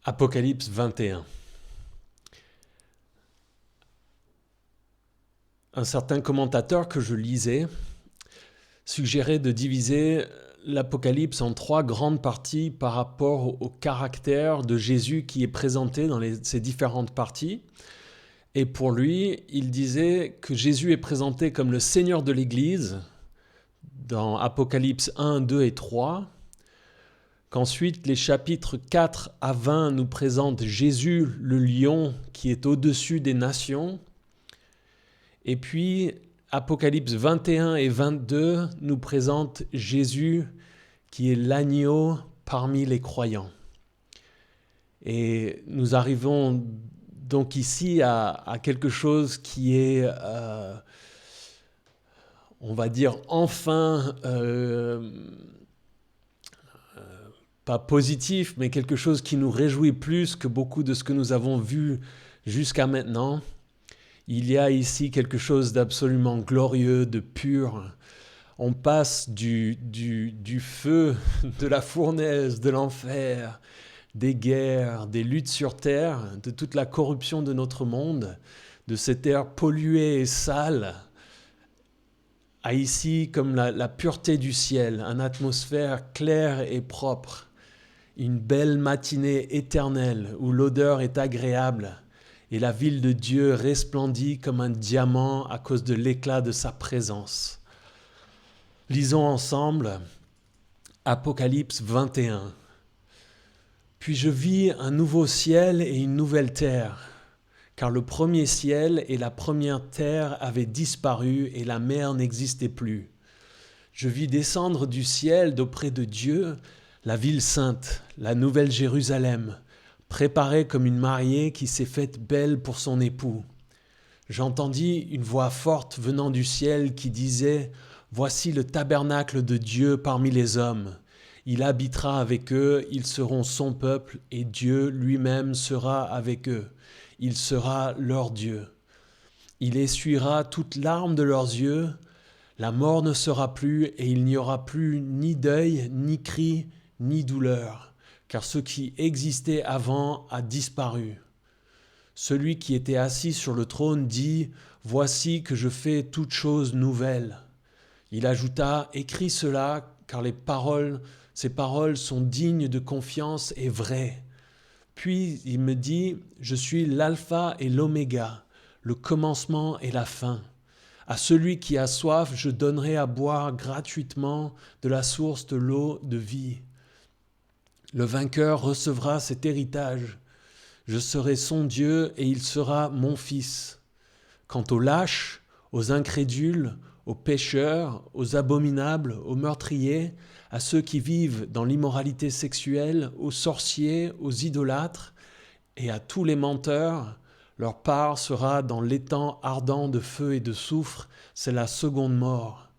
Apocalypse 21. Un certain commentateur que je lisais suggérait de diviser l'Apocalypse en 3 grandes parties par rapport au caractère de Jésus qui est présenté dans ces différentes parties. Et pour lui, il disait que Jésus est présenté comme le Seigneur de l'Église dans Apocalypse 1, 2 et 3. Qu'ensuite, les chapitres 4 à 20 nous présentent Jésus, le lion, qui est au-dessus des nations. Et puis, Apocalypse 21 et 22 nous présentent Jésus, qui est l'agneau parmi les croyants. Et nous arrivons donc ici à quelque chose qui est, on va dire, enfin... pas positif, mais quelque chose qui nous réjouit plus que beaucoup de ce que nous avons vu jusqu'à maintenant. Il y a ici quelque chose d'absolument glorieux, de pur. On passe du feu, de la fournaise, de l'enfer, des guerres, des luttes sur terre, de toute la corruption de notre monde, de cet air pollué et sale, à ici comme la pureté du ciel, une atmosphère claire et propre. Une belle matinée éternelle où l'odeur est agréable et la ville de Dieu resplendit comme un diamant à cause de l'éclat de sa présence. Lisons ensemble Apocalypse 21. Puis je vis un nouveau ciel et une nouvelle terre, car le premier ciel et la première terre avaient disparu et la mer n'existait plus. Je vis descendre du ciel d'auprès de Dieu la ville sainte, la nouvelle Jérusalem, préparée comme une mariée qui s'est faite belle pour son époux. J'entendis une voix forte venant du ciel qui disait « Voici le tabernacle de Dieu parmi les hommes. Il habitera avec eux, ils seront son peuple, et Dieu lui-même sera avec eux. Il sera leur Dieu. Il essuiera toute larme de leurs yeux. La mort ne sera plus, et il n'y aura plus ni deuil, ni cri, ni douleur, car ce qui existait avant a disparu. Celui qui était assis sur le trône dit « Voici que je fais toutes choses nouvelles. » Il ajouta « Écris cela, car ces paroles sont dignes de confiance et vraies. » Puis il me dit « Je suis l'alpha et l'oméga, le commencement et la fin. À celui qui a soif, je donnerai à boire gratuitement de la source de l'eau de vie. Le vainqueur recevra cet héritage. Je serai son Dieu et il sera mon fils. Quant aux lâches, aux incrédules, aux pécheurs, aux abominables, aux meurtriers, à ceux qui vivent dans l'immoralité sexuelle, aux sorciers, aux idolâtres et à tous les menteurs, leur part sera dans l'étang ardent de feu et de soufre, c'est la seconde mort.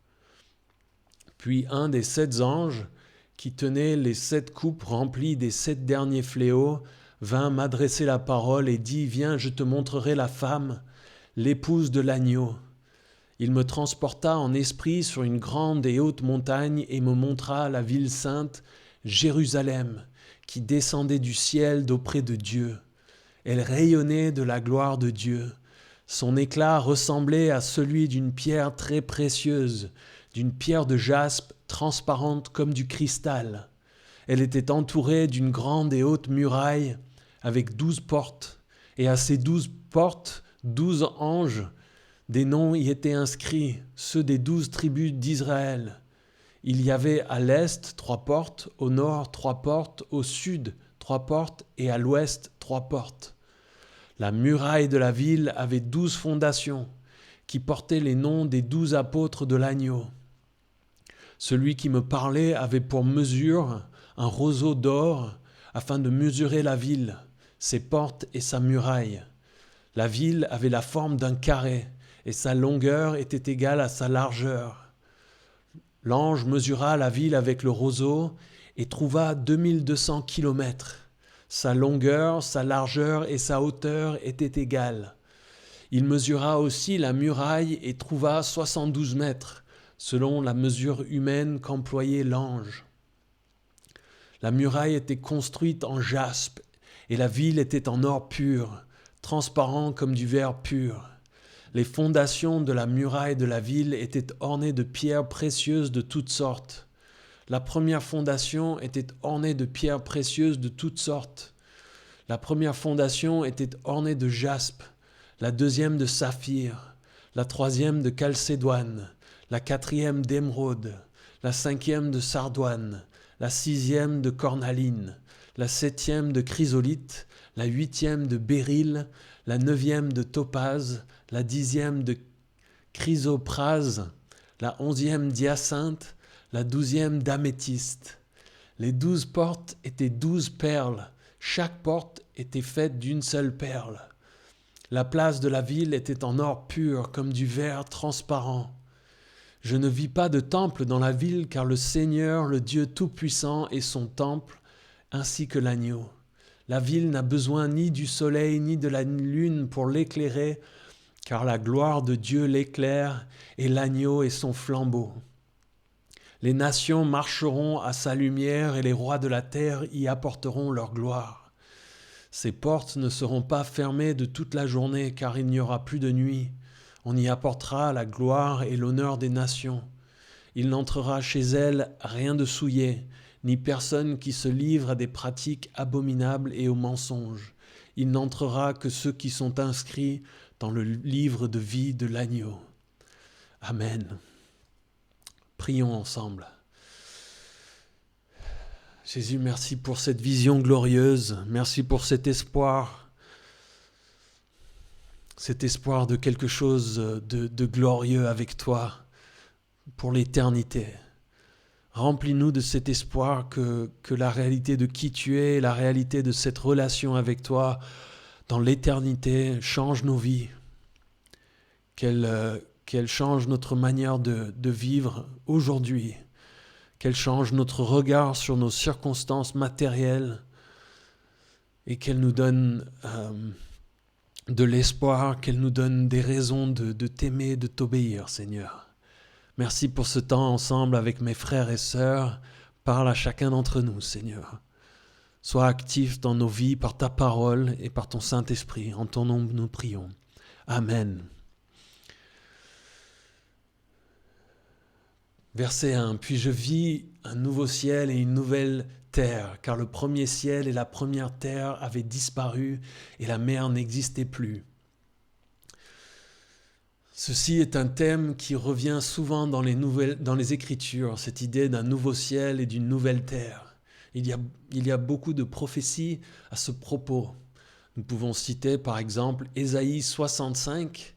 Puis un des 7 anges, qui tenait les 7 coupes remplies des 7 derniers fléaux, vint m'adresser la parole et dit « Viens, je te montrerai la femme, l'épouse de l'agneau. » Il me transporta en esprit sur une grande et haute montagne et me montra la ville sainte, Jérusalem, qui descendait du ciel d'auprès de Dieu. Elle rayonnait de la gloire de Dieu. Son éclat ressemblait à celui d'une pierre très précieuse, d'une pierre de jaspe transparente comme du cristal. Elle était entourée d'une grande et haute muraille avec 12 portes, et à ces 12 portes, 12 anges. Des noms y étaient inscrits, ceux des 12 tribus d'Israël. Il y avait à l'est 3 portes, au nord 3 portes, au sud 3 portes et à l'ouest 3 portes. La muraille de la ville avait 12 fondations qui portaient les noms des 12 apôtres de l'agneau. Celui qui me parlait avait pour mesure un roseau d'or afin de mesurer la ville, ses portes et sa muraille. La ville avait la forme d'un carré et sa longueur était égale à sa largeur. L'ange mesura la ville avec le roseau et trouva 2200 kilomètres. Sa longueur, sa largeur et sa hauteur étaient égales. Il mesura aussi la muraille et trouva 72 mètres, selon la mesure humaine qu'employait l'ange. La muraille était construite en jaspe Et la ville était en or pur, transparent comme du verre pur. Les fondations de la muraille de la ville étaient ornées de pierres précieuses de toutes sortes. La première fondation était ornée de pierres précieuses de toutes sortes. La première fondation était ornée de jaspe, la deuxième de saphir, la troisième de chalcédoine, la quatrième d'émeraude, la cinquième de sardoine, la sixième de cornaline, la septième de chrysolite, la huitième de béryl, la neuvième de topaze, la dixième de chrysoprase, la onzième d'hyacinthe, la douzième d'améthyste. Les 12 portes étaient 12 perles, chaque porte était faite d'une seule perle. La place de la ville était en or pur comme du verre transparent. Je ne vis pas de temple dans la ville, car le Seigneur, le Dieu Tout-Puissant, est son temple, ainsi que l'agneau. La ville n'a besoin ni du soleil ni de la lune pour l'éclairer, car la gloire de Dieu l'éclaire et l'agneau est son flambeau. Les nations marcheront à sa lumière et les rois de la terre y apporteront leur gloire. Ses portes ne seront pas fermées de toute la journée, car il n'y aura plus de nuit. On y apportera la gloire et l'honneur des nations. Il n'entrera chez elles rien de souillé, ni personne qui se livre à des pratiques abominables et aux mensonges. Il n'entrera que ceux qui sont inscrits dans le livre de vie de l'agneau. Amen. Prions ensemble. Jésus, merci pour cette vision glorieuse. Merci pour cet espoir de quelque chose de glorieux avec toi pour l'éternité. Remplis-nous de cet espoir que la réalité de qui tu es, la réalité de cette relation avec toi dans l'éternité change nos vies, qu'elle change notre manière de vivre aujourd'hui, qu'elle change notre regard sur nos circonstances matérielles et qu'elle nous donne de l'espoir, qu'elle nous donne des raisons de t'aimer, de t'obéir, Seigneur. Merci pour ce temps ensemble avec mes frères et sœurs. Parle à chacun d'entre nous, Seigneur. Sois actif dans nos vies par ta parole et par ton Saint-Esprit. En ton nom, nous prions. Amen. Verset 1. Puis je vis un nouveau ciel et une nouvelle terre, car le premier ciel et la première terre avaient disparu et la mer n'existait plus. Ceci est un thème qui revient souvent dans les Écritures, cette idée d'un nouveau ciel et d'une nouvelle terre. Il y a beaucoup de prophéties à ce propos. Nous pouvons citer par exemple Ésaïe 65,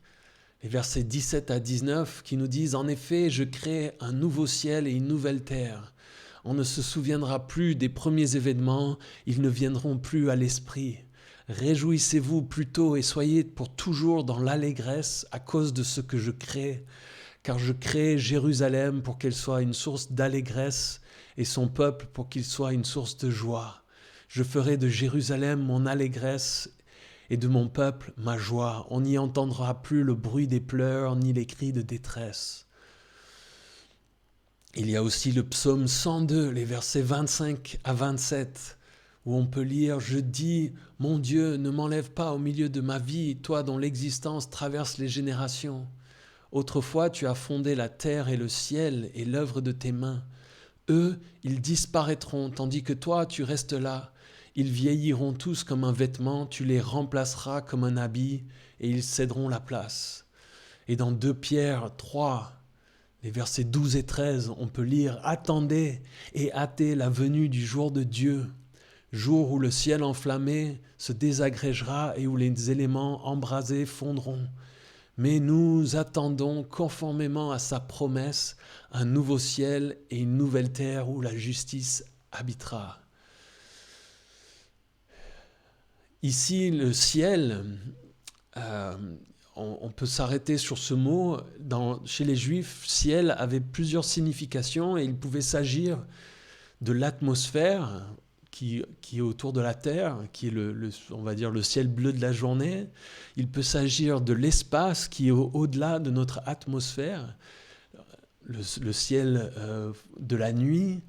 les versets 17 à 19, qui nous disent « En effet, je crée un nouveau ciel et une nouvelle terre. On ne se souviendra plus des premiers événements, ils ne viendront plus à l'esprit. Réjouissez-vous plutôt et soyez pour toujours dans l'allégresse à cause de ce que je crée, car je crée Jérusalem pour qu'elle soit une source d'allégresse et son peuple pour qu'il soit une source de joie. Je ferai de Jérusalem mon allégresse et de mon peuple ma joie. On n'y entendra plus le bruit des pleurs ni les cris de détresse. » Il y a aussi le psaume 102, les versets 25 à 27, où on peut lire « Je dis, mon Dieu, ne m'enlève pas au milieu de ma vie, toi dont l'existence traverse les générations. Autrefois, tu as fondé la terre et le ciel et l'œuvre de tes mains. Eux, ils disparaîtront, tandis que toi, tu restes là. Ils vieilliront tous comme un vêtement, tu les remplaceras comme un habit, et ils céderont la place. » Et dans 2 Pierre 3, les versets 12 et 13, on peut lire « Attendez et hâtez la venue du jour de Dieu, jour où le ciel enflammé se désagrégera et où les éléments embrasés fondront. Mais nous attendons, conformément à sa promesse, un nouveau ciel et une nouvelle terre où la justice habitera. » Ici, le ciel, on peut s'arrêter sur ce mot. Chez les Juifs, ciel avait plusieurs significations et il pouvait s'agir de l'atmosphère qui est autour de la terre, qui est on va dire le ciel bleu de la journée. Il peut s'agir de l'espace qui est au-delà de notre atmosphère, le ciel de la nuit.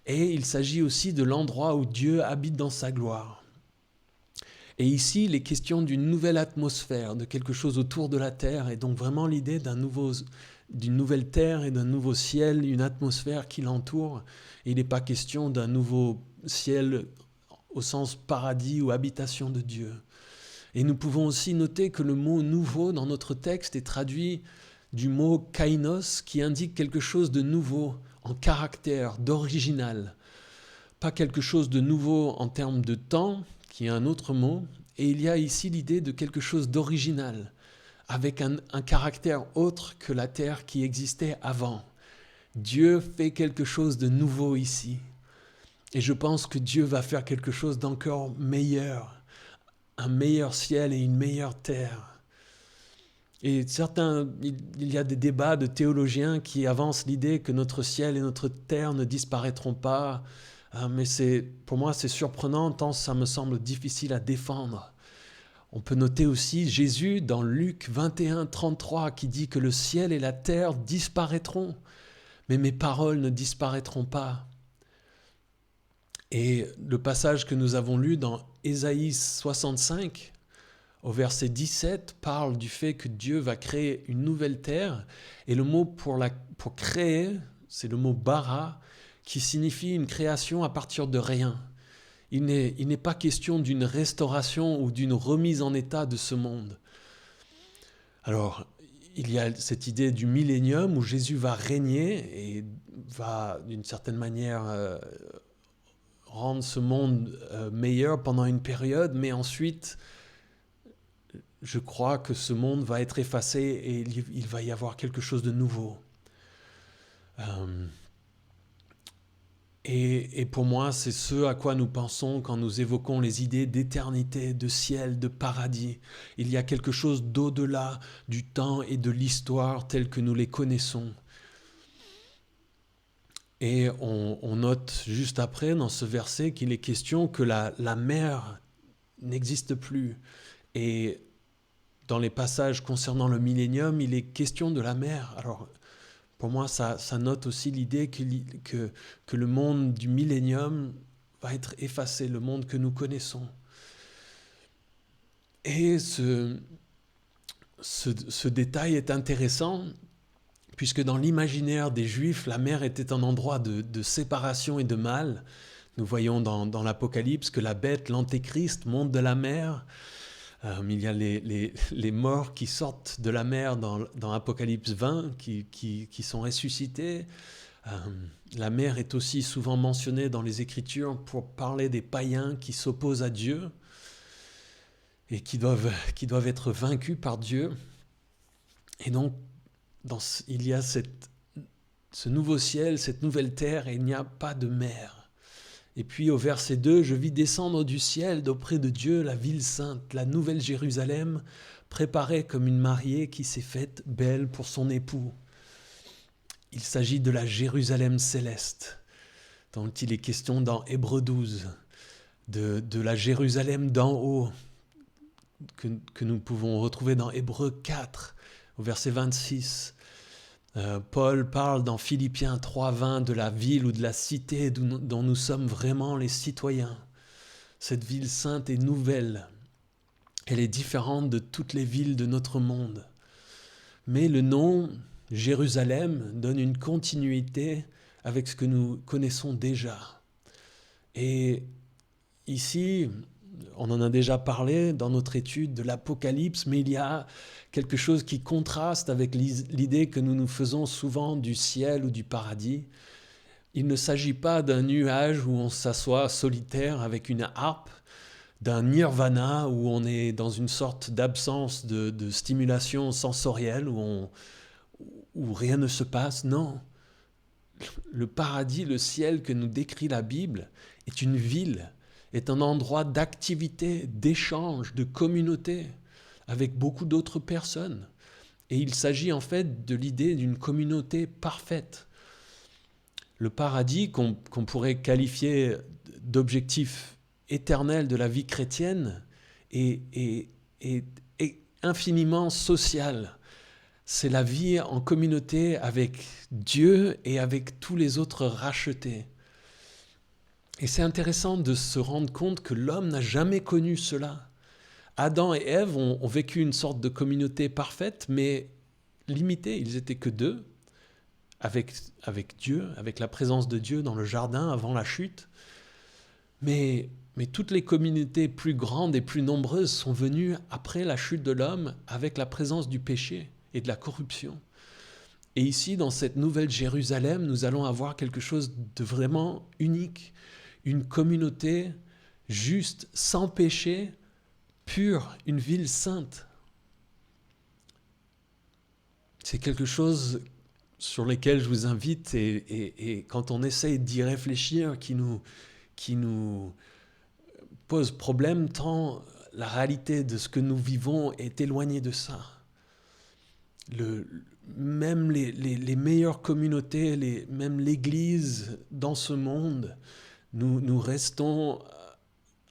Et il s'agit aussi de l'endroit où Dieu habite dans sa gloire. Et ici, il est question d'une nouvelle atmosphère, de quelque chose autour de la terre, et donc vraiment l'idée d'une nouvelle terre et d'un nouveau ciel, une atmosphère qui l'entoure. Et il n'est pas question d'un nouveau ciel au sens paradis ou habitation de Dieu. Et nous pouvons aussi noter que le mot nouveau dans notre texte est traduit du mot kainos, qui indique quelque chose de nouveau, en caractère, d'original. Pas quelque chose de nouveau en termes de temps, qui est un autre mot, et il y a ici l'idée de quelque chose d'original, avec un caractère autre que la terre qui existait avant. Dieu fait quelque chose de nouveau ici. Et je pense que Dieu va faire quelque chose d'encore meilleur, un meilleur ciel et une meilleure terre. Et il y a des débats de théologiens qui avancent l'idée que notre ciel et notre terre ne disparaîtront pas, mais pour moi c'est surprenant tant ça me semble difficile à défendre. On peut noter aussi Jésus dans Luc 21, 33 qui dit que le ciel et la terre disparaîtront, mais mes paroles ne disparaîtront pas. Et le passage que nous avons lu dans Ésaïe 65, au verset 17, parle du fait que Dieu va créer une nouvelle terre. Et le mot pour créer, c'est le mot bara, qui signifie une création à partir de rien. Il n'est pas question d'une restauration ou d'une remise en état de ce monde. Alors, il y a cette idée du millénium où Jésus va régner et va, d'une certaine manière, rendre ce monde meilleur pendant une période, mais ensuite, je crois que ce monde va être effacé et il va y avoir quelque chose de nouveau. Et pour moi, c'est ce à quoi nous pensons quand nous évoquons les idées d'éternité, de ciel, de paradis. Il y a quelque chose d'au-delà du temps et de l'histoire telles que nous les connaissons. Et on note juste après dans ce verset qu'il est question que la mer n'existe plus. Et dans les passages concernant le millénium, il est question de la mer. Alors, pour moi, ça note aussi l'idée que le monde du millénium va être effacé, le monde que nous connaissons. Et ce détail est intéressant, puisque dans l'imaginaire des Juifs, la mer était un endroit de séparation et de mal. Nous voyons dans l'Apocalypse que la bête, l'Antéchrist, monte de la mer. Il y a les morts qui sortent de la mer dans Apocalypse 20, qui sont ressuscités. La mer est aussi souvent mentionnée dans les Écritures pour parler des païens qui s'opposent à Dieu et qui doivent être vaincus par Dieu. Et donc, il y a ce nouveau ciel, cette nouvelle terre, et il n'y a pas de mer. Et puis au verset 2, « Je vis descendre du ciel d'auprès de Dieu la ville sainte, la nouvelle Jérusalem, préparée comme une mariée qui s'est faite belle pour son époux. » Il s'agit de la Jérusalem céleste, dont il est question dans Hébreux 12, de la Jérusalem d'en haut, que nous pouvons retrouver dans Hébreux 4, au verset 26. Paul parle dans Philippiens 3,20 de la ville ou de la cité dont nous sommes vraiment les citoyens. Cette ville sainte est nouvelle. Elle est différente de toutes les villes de notre monde. Mais le nom Jérusalem donne une continuité avec ce que nous connaissons déjà. Et ici, on en a déjà parlé dans notre étude de l'Apocalypse, mais il y a quelque chose qui contraste avec l'idée que nous nous faisons souvent du ciel ou du paradis. Il ne s'agit pas d'un nuage où on s'assoit solitaire avec une harpe, d'un nirvana où on est dans une sorte d'absence de stimulation sensorielle, où rien ne se passe. Non, le paradis, le ciel que nous décrit la Bible est une ville, est un endroit d'activité, d'échange, de communauté avec beaucoup d'autres personnes. Et il s'agit en fait de l'idée d'une communauté parfaite. Le paradis, qu'on pourrait qualifier d'objectif éternel de la vie chrétienne, est infiniment social. C'est la vie en communauté avec Dieu et avec tous les autres rachetés. Et c'est intéressant de se rendre compte que l'homme n'a jamais connu cela. Adam et Ève ont vécu une sorte de communauté parfaite, mais limitée. Ils étaient que deux, avec Dieu, avec la présence de Dieu dans le jardin avant la chute. Mais toutes les communautés plus grandes et plus nombreuses sont venues après la chute de l'homme avec la présence du péché et de la corruption. Et ici, dans cette nouvelle Jérusalem, nous allons avoir quelque chose de vraiment unique. Une communauté juste, sans péché, pure, une ville sainte. C'est quelque chose sur lequel je vous invite et quand on essaye d'y réfléchir, qui nous pose problème tant la réalité de ce que nous vivons est éloignée de ça. Même les meilleures communautés, même l'Église dans ce monde, nous restons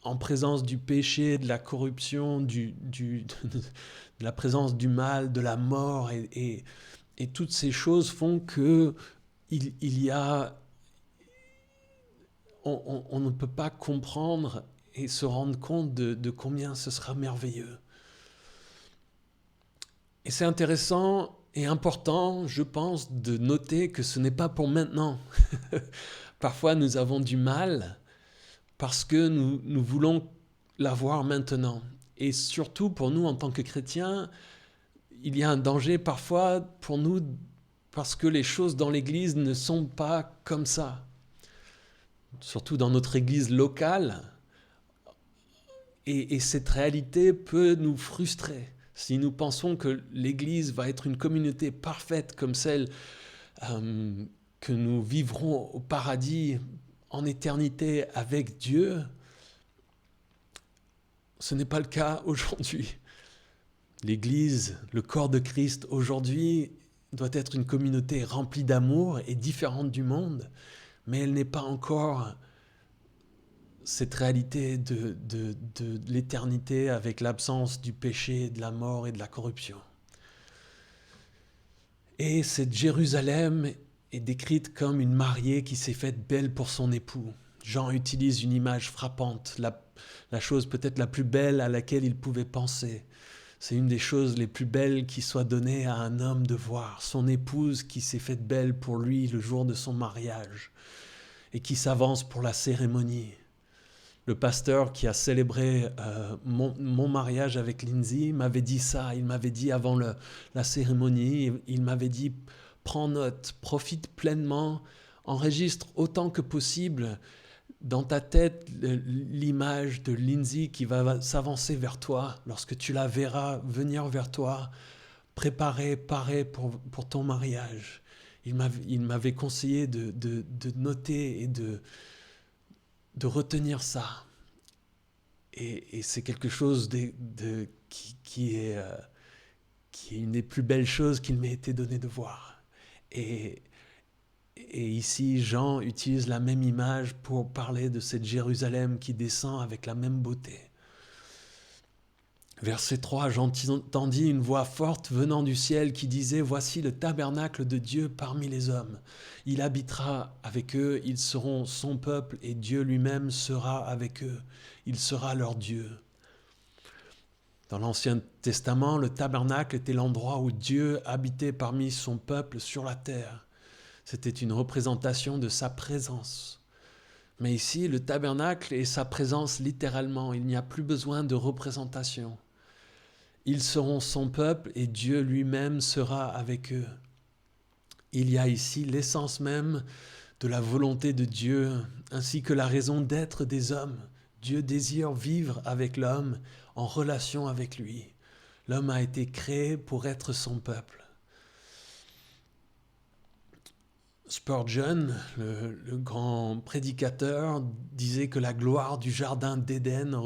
en présence du péché, de la corruption, de la présence du mal, de la mort, et toutes ces choses font que on ne peut pas comprendre et se rendre compte de combien ce sera merveilleux. Et c'est intéressant et important, je pense, de noter que ce n'est pas pour maintenant. Parfois, nous avons du mal parce que nous voulons l'avoir maintenant. Et surtout, pour nous, en tant que chrétiens, il y a un danger parfois pour nous parce que les choses dans l'Église ne sont pas comme ça. Surtout dans notre Église locale. Et cette réalité peut nous frustrer. Si nous pensons que l'Église va être une communauté parfaite comme celle que nous vivrons au paradis en éternité avec Dieu, ce n'est pas le cas aujourd'hui. L'Église, le corps de Christ aujourd'hui, doit être une communauté remplie d'amour et différente du monde, mais elle n'est pas encore cette réalité de l'éternité avec l'absence du péché, de la mort et de la corruption. Et cette Jérusalem est décrite comme une mariée qui s'est faite belle pour son époux. Jean utilise une image frappante, la chose peut-être la plus belle à laquelle il pouvait penser. C'est une des choses les plus belles qui soit donnée à un homme de voir, son épouse qui s'est faite belle pour lui le jour de son mariage et qui s'avance pour la cérémonie. Le pasteur qui a célébré mon mariage avec Lindsay m'avait dit ça. Il m'avait dit avant la cérémonie, il m'avait dit « Prends note, profite pleinement, enregistre autant que possible dans ta tête l'image de Lindsay qui va s'avancer vers toi lorsque tu la verras venir vers toi, préparée, parée pour ton mariage. » Il m'avait conseillé de noter et de retenir ça. Et c'est quelque chose qui est une des plus belles choses qu'il m'ait été donné de voir. Et ici, Jean utilise la même image pour parler de cette Jérusalem qui descend avec la même beauté. Verset 3, j'entendis une voix forte venant du ciel qui disait « Voici le tabernacle de Dieu parmi les hommes. Il habitera avec eux, ils seront son peuple et Dieu lui-même sera avec eux. Il sera leur Dieu. » Dans l'Ancien Testament, le tabernacle était l'endroit où Dieu habitait parmi son peuple sur la terre. C'était une représentation de sa présence. Mais ici, le tabernacle est sa présence littéralement. Il n'y a plus besoin de représentation. Ils seront son peuple et Dieu lui-même sera avec eux. Il y a ici l'essence même de la volonté de Dieu, ainsi que la raison d'être des hommes. Dieu désire vivre avec l'homme, en relation avec lui. L'homme a été créé pour être son peuple. Spurgeon, le grand prédicateur, disait que la gloire du jardin d'Éden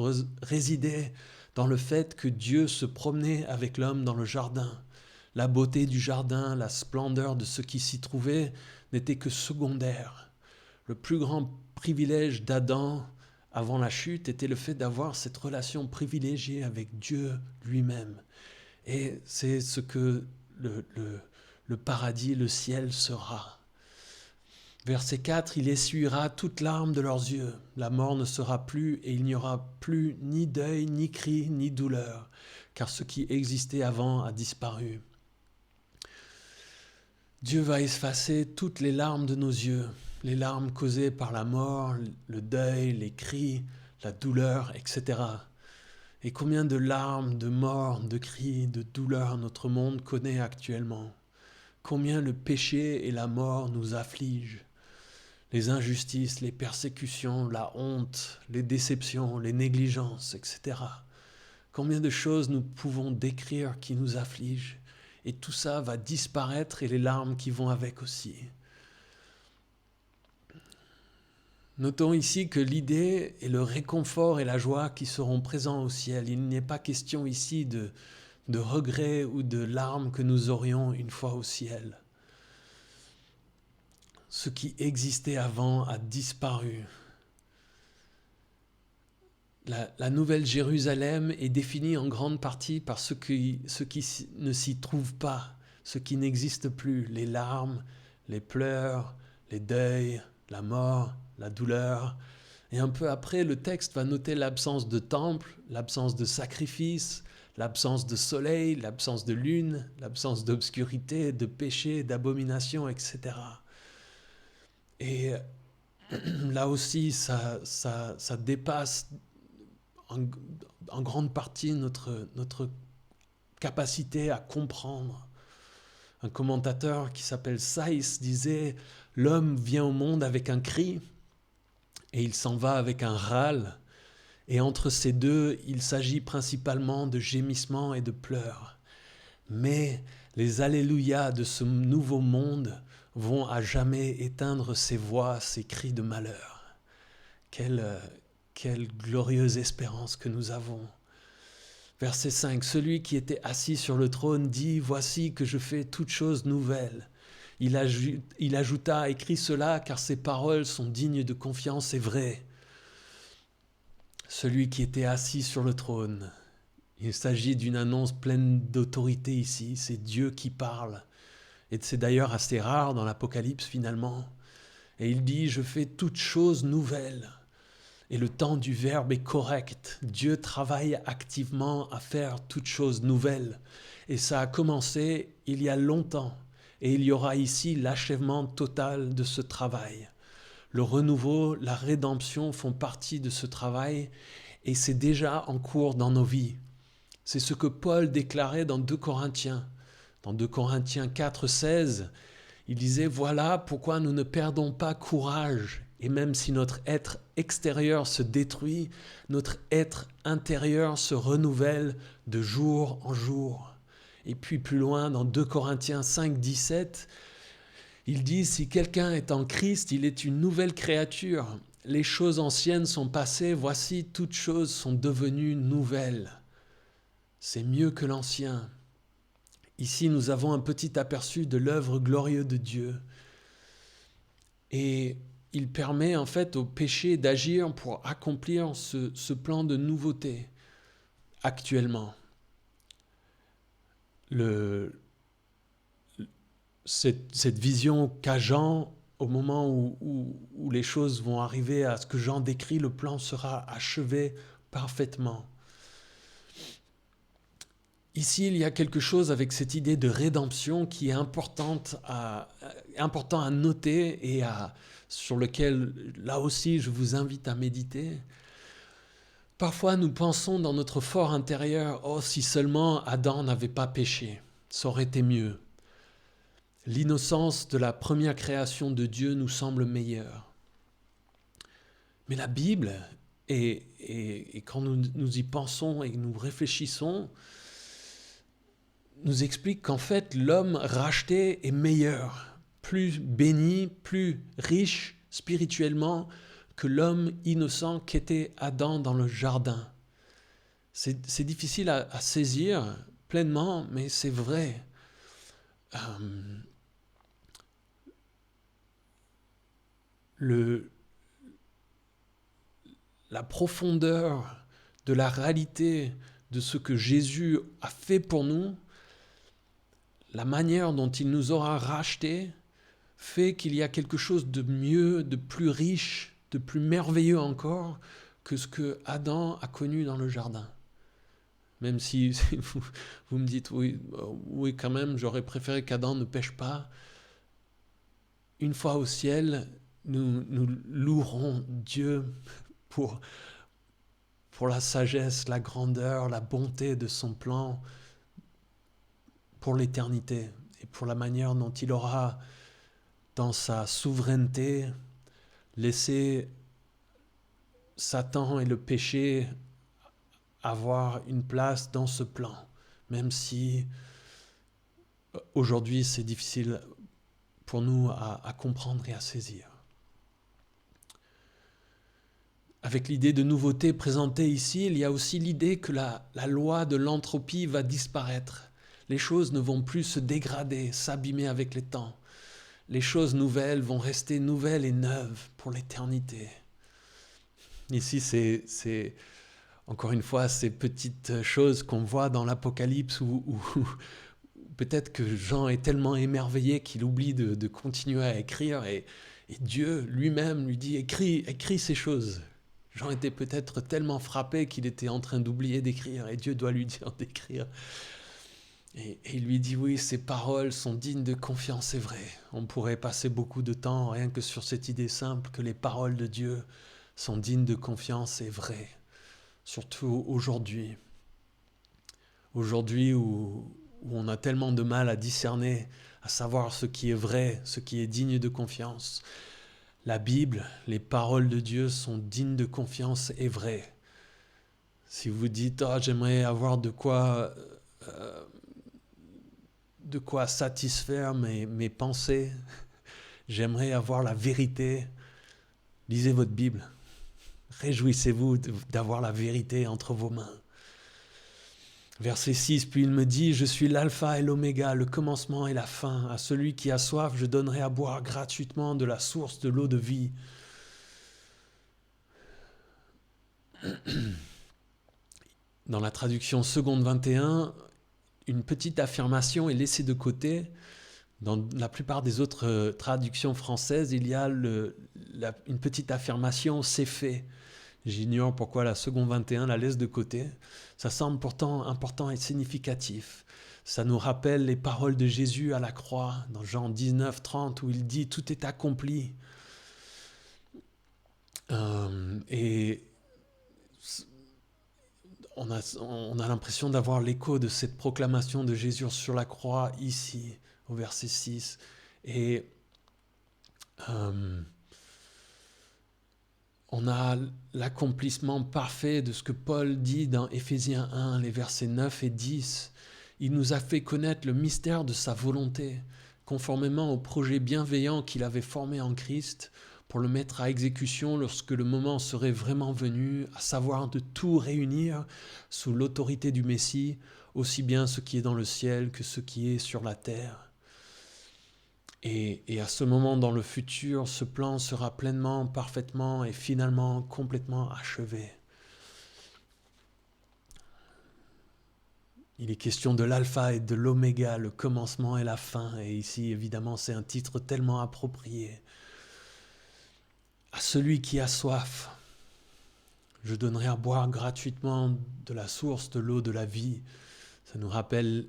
résidait dans le fait que Dieu se promenait avec l'homme dans le jardin. La beauté du jardin, la splendeur de ce qui s'y trouvait n'était que secondaire. Le plus grand privilège d'Adam avant la chute était le fait d'avoir cette relation privilégiée avec Dieu lui-même. Et c'est ce que le paradis, le ciel sera. Verset 4, il essuiera toute larme de leurs yeux. La mort ne sera plus et il n'y aura plus ni deuil, ni cri, ni douleur, car ce qui existait avant a disparu. Dieu va effacer toutes les larmes de nos yeux, les larmes causées par la mort, le deuil, les cris, la douleur, etc. Et combien de larmes, de morts, de cris, de douleurs notre monde connaît actuellement? Combien le péché et la mort nous affligent? Les injustices, les persécutions, la honte, les déceptions, les négligences, etc. Combien de choses nous pouvons décrire qui nous affligent? Et tout ça va disparaître et les larmes qui vont avec aussi. Notons ici que l'idée est le réconfort et la joie qui seront présents au ciel. Il n'est pas question ici de regrets ou de larmes que nous aurions une fois au ciel. Ce qui existait avant a disparu. La nouvelle Jérusalem est définie en grande partie par ce qui ne s'y trouve pas, ce qui n'existe plus, les larmes, les pleurs, les deuils, la mort, la douleur. Et un peu après, le texte va noter l'absence de temple, l'absence de sacrifice, l'absence de soleil, l'absence de lune, l'absence d'obscurité, de péché, d'abomination, etc. Et là aussi, ça dépasse en grande partie notre capacité à comprendre. Un commentateur qui s'appelle Saïs disait « L'homme vient au monde avec un cri et il s'en va avec un râle, et entre ces deux, il s'agit principalement de gémissements et de pleurs. Mais les alléluia de ce nouveau monde vont à jamais éteindre ces voix, ces cris de malheur. » Quelle glorieuse espérance que nous avons. Verset 5, celui qui était assis sur le trône dit « Voici que je fais toutes choses nouvelles. » Il ajouta « Écris cela, car ces paroles sont dignes de confiance et vraies. » Celui qui était assis sur le trône. Il s'agit d'une annonce pleine d'autorité ici, c'est Dieu qui parle. Et c'est d'ailleurs assez rare dans l'Apocalypse finalement. Et il dit « Je fais toutes choses nouvelles. » Et le temps du verbe est correct. Dieu travaille activement à faire toutes choses nouvelles. Et ça a commencé il y a longtemps. Et il y aura ici l'achèvement total de ce travail. Le renouveau, la rédemption font partie de ce travail et c'est déjà en cours dans nos vies. C'est ce que Paul déclarait dans 2 Corinthiens. Dans 2 Corinthiens 4, 16, il disait « Voilà pourquoi nous ne perdons pas courage. Et même si notre être extérieur se détruit, notre être intérieur se renouvelle de jour en jour. » Et puis plus loin, dans 2 Corinthiens 5, 17, il dit « Si quelqu'un est en Christ, il est une nouvelle créature. Les choses anciennes sont passées, voici toutes choses sont devenues nouvelles. » C'est mieux que l'ancien. Ici, nous avons un petit aperçu de l'œuvre glorieuse de Dieu. Et il permet en fait au péché d'agir pour accomplir ce plan de nouveauté actuellement. Cette vision qu'a Jean, au moment où les choses vont arriver à ce que Jean décrit, le plan sera achevé parfaitement. Ici, il y a quelque chose avec cette idée de rédemption qui est important à noter et sur lequel, là aussi, je vous invite à méditer. Parfois, nous pensons dans notre fort intérieur « Oh, si seulement Adam n'avait pas péché, ça aurait été mieux. » L'innocence de la première création de Dieu nous semble meilleure. Mais la Bible, et quand nous y pensons et nous réfléchissons, nous explique qu'en fait, l'homme racheté est meilleur, plus béni, plus riche spirituellement que l'homme innocent qu'était Adam dans le jardin. C'est difficile à saisir pleinement, mais c'est vrai. La profondeur de la réalité de ce que Jésus a fait pour nous, la manière dont il nous aura rachetés, fait qu'il y a quelque chose de mieux, de plus riche, de plus merveilleux encore que ce que Adam a connu dans le jardin. Même si vous me dites, oui, quand même, j'aurais préféré qu'Adam ne pêche pas. Une fois au ciel, nous louerons Dieu pour la sagesse, la grandeur, la bonté de son plan pour l'éternité et pour la manière dont il aura, dans sa souveraineté, laissé Satan et le péché avoir une place dans ce plan, même si aujourd'hui c'est difficile pour nous à comprendre et à saisir. Avec l'idée de nouveauté présentée ici, il y a aussi l'idée que la loi de l'entropie va disparaître. Les choses ne vont plus se dégrader, s'abîmer avec les temps. Les choses nouvelles vont rester nouvelles et neuves pour l'éternité. Ici, c'est encore une fois ces petites choses qu'on voit dans l'Apocalypse où peut-être que Jean est tellement émerveillé qu'il oublie de continuer à écrire et Dieu lui-même lui dit écris ces choses. Jean était peut-être tellement frappé qu'il était en train d'oublier d'écrire et Dieu doit lui dire d'écrire. Et il lui dit oui, ces paroles sont dignes de confiance, c'est vrai. On pourrait passer beaucoup de temps rien que sur cette idée simple que les paroles de Dieu sont dignes de confiance, c'est vrai. Surtout aujourd'hui. Aujourd'hui où on a tellement de mal à discerner, à savoir ce qui est vrai, ce qui est digne de confiance. La Bible, les paroles de Dieu sont dignes de confiance et vraies. Si vous dites « j'aimerais avoir de quoi satisfaire mes pensées, j'aimerais avoir la vérité », lisez votre Bible. Réjouissez-vous d'avoir la vérité entre vos mains. Verset 6, puis il me dit, je suis l'alpha et l'oméga, le commencement et la fin. À celui qui a soif, je donnerai à boire gratuitement de la source de l'eau de vie. Dans la traduction seconde 21, une petite affirmation est laissée de côté. Dans la plupart des autres traductions françaises, il y a une petite affirmation « c'est fait ». J'ignore pourquoi la seconde 21 la laisse de côté. Ça semble pourtant important et significatif. Ça nous rappelle les paroles de Jésus à la croix, dans Jean 19, 30, où il dit « Tout est accompli ». Et on a l'impression d'avoir l'écho de cette proclamation de Jésus sur la croix ici, au verset 6. Et on a l'accomplissement parfait de ce que Paul dit dans Éphésiens 1, les versets 9 et 10. Il nous a fait connaître le mystère de sa volonté, conformément au projet bienveillant qu'il avait formé en Christ, pour le mettre à exécution lorsque le moment serait vraiment venu, à savoir de tout réunir sous l'autorité du Messie, aussi bien ce qui est dans le ciel que ce qui est sur la terre. Et à ce moment dans le futur, ce plan sera pleinement, parfaitement et finalement complètement achevé. Il est question de l'alpha et de l'oméga, le commencement et la fin. Et ici, évidemment, c'est un titre tellement approprié. À celui qui a soif, je donnerai à boire gratuitement de la source de l'eau de la vie. Ça nous rappelle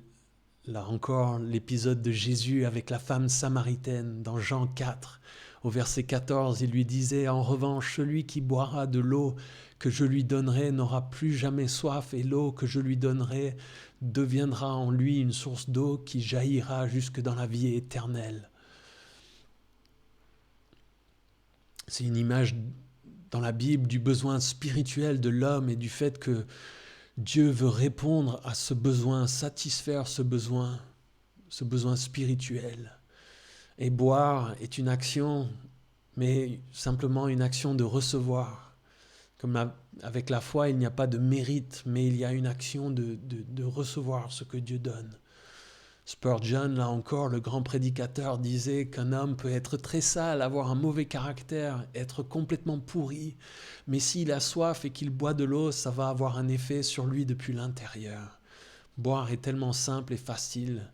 là encore l'épisode de Jésus avec la femme samaritaine dans Jean 4. Au verset 14, il lui disait « En revanche, celui qui boira de l'eau que je lui donnerai n'aura plus jamais soif, et l'eau que je lui donnerai deviendra en lui une source d'eau qui jaillira jusque dans la vie éternelle. » C'est une image dans la Bible du besoin spirituel de l'homme et du fait que Dieu veut répondre à ce besoin, satisfaire ce besoin spirituel. Et boire est une action, mais simplement une action de recevoir. Comme avec la foi, il n'y a pas de mérite, mais il y a une action de recevoir ce que Dieu donne. Spurgeon, là encore, le grand prédicateur, disait qu'un homme peut être très sale, avoir un mauvais caractère, être complètement pourri, mais s'il a soif et qu'il boit de l'eau, ça va avoir un effet sur lui depuis l'intérieur. Boire est tellement simple et facile,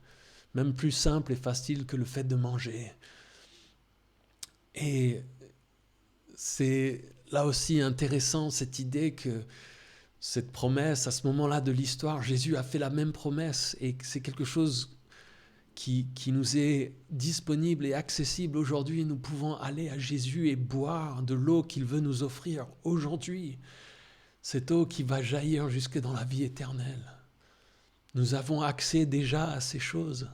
même plus simple et facile que le fait de manger. Et c'est là aussi intéressant cette idée que cette promesse, à ce moment-là de l'histoire, Jésus a fait la même promesse et que c'est quelque chose qui nous est disponible et accessible aujourd'hui. Nous pouvons aller à Jésus et boire de l'eau qu'il veut nous offrir aujourd'hui. Cette eau qui va jaillir jusque dans la vie éternelle. Nous avons accès déjà à ces choses.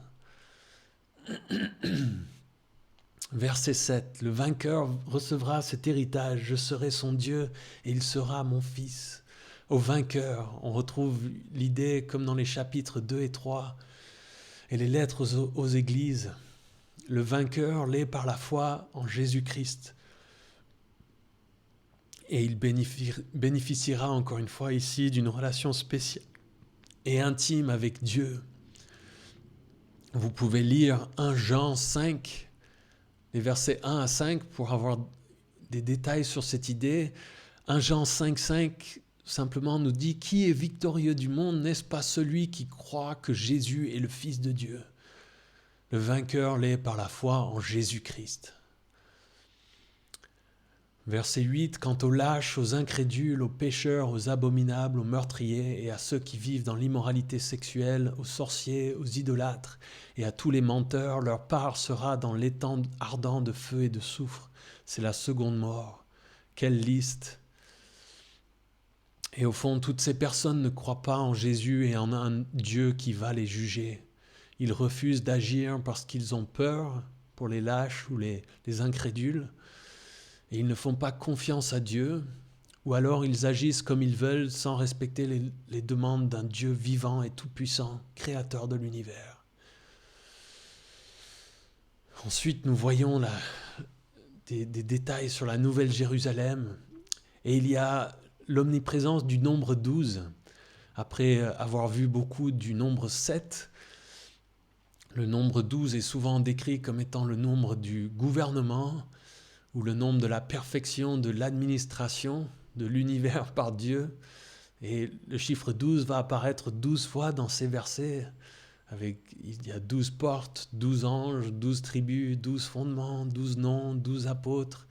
Verset 7, le vainqueur recevra cet héritage, je serai son Dieu et il sera mon fils. Au vainqueur, on retrouve l'idée comme dans les chapitres 2 et 3 et les lettres aux églises. Le vainqueur l'est par la foi en Jésus-Christ. Et il bénéficiera encore une fois ici d'une relation spéciale et intime avec Dieu. Vous pouvez lire 1 Jean 5, les versets 1 à 5 pour avoir des détails sur cette idée. 1 Jean 5 simplement nous dit « Qui est victorieux du monde, n'est-ce pas celui qui croit que Jésus est le Fils de Dieu ?» Le vainqueur l'est par la foi en Jésus-Christ. Verset 8, « Quant aux lâches, aux incrédules, aux pécheurs, aux abominables, aux meurtriers et à ceux qui vivent dans l'immoralité sexuelle, aux sorciers, aux idolâtres et à tous les menteurs, leur part sera dans l'étang ardent de feu et de soufre. C'est la seconde mort. » Quelle liste! Et au fond, toutes ces personnes ne croient pas en Jésus et en un Dieu qui va les juger. Ils refusent d'agir parce qu'ils ont peur pour les lâches ou les incrédules. Et ils ne font pas confiance à Dieu, ou alors ils agissent comme ils veulent sans respecter les demandes d'un Dieu vivant et tout-puissant, créateur de l'univers. Ensuite, nous voyons des détails sur la Nouvelle Jérusalem, et il y a l'omniprésence du nombre 12. Après avoir vu beaucoup du nombre 7, le nombre 12 est souvent décrit comme étant le nombre du gouvernement, ou le nombre de la perfection de l'administration de l'univers par Dieu. Et le chiffre 12 va apparaître 12 fois dans ces versets. Il y a 12 portes, 12 anges, 12 tribus, 12 fondements, 12 noms, 12 apôtres.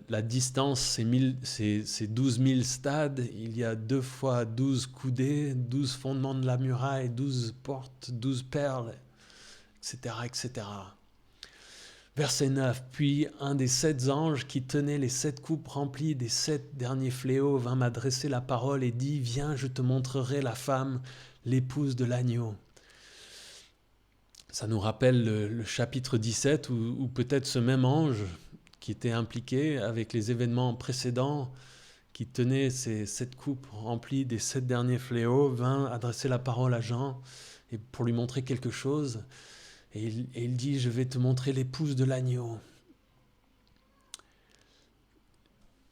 La distance, c'est 12 000 stades. Il y a 2 fois 12 coudées, 12 fondements de la muraille, 12 portes, 12 perles, etc., etc. Verset 9, « Puis un des 7 anges qui tenait les 7 coupes remplies des 7 derniers fléaux vint m'adresser la parole et dit, « Viens, je te montrerai la femme, l'épouse de l'agneau. » Ça nous rappelle le chapitre 17 où peut-être ce même ange qui était impliqué avec les événements précédents, qui tenait ces 7 coupes remplies des 7 derniers fléaux, vint adresser la parole à Jean et pour lui montrer quelque chose. Et il dit, je vais te montrer l'épouse de l'agneau.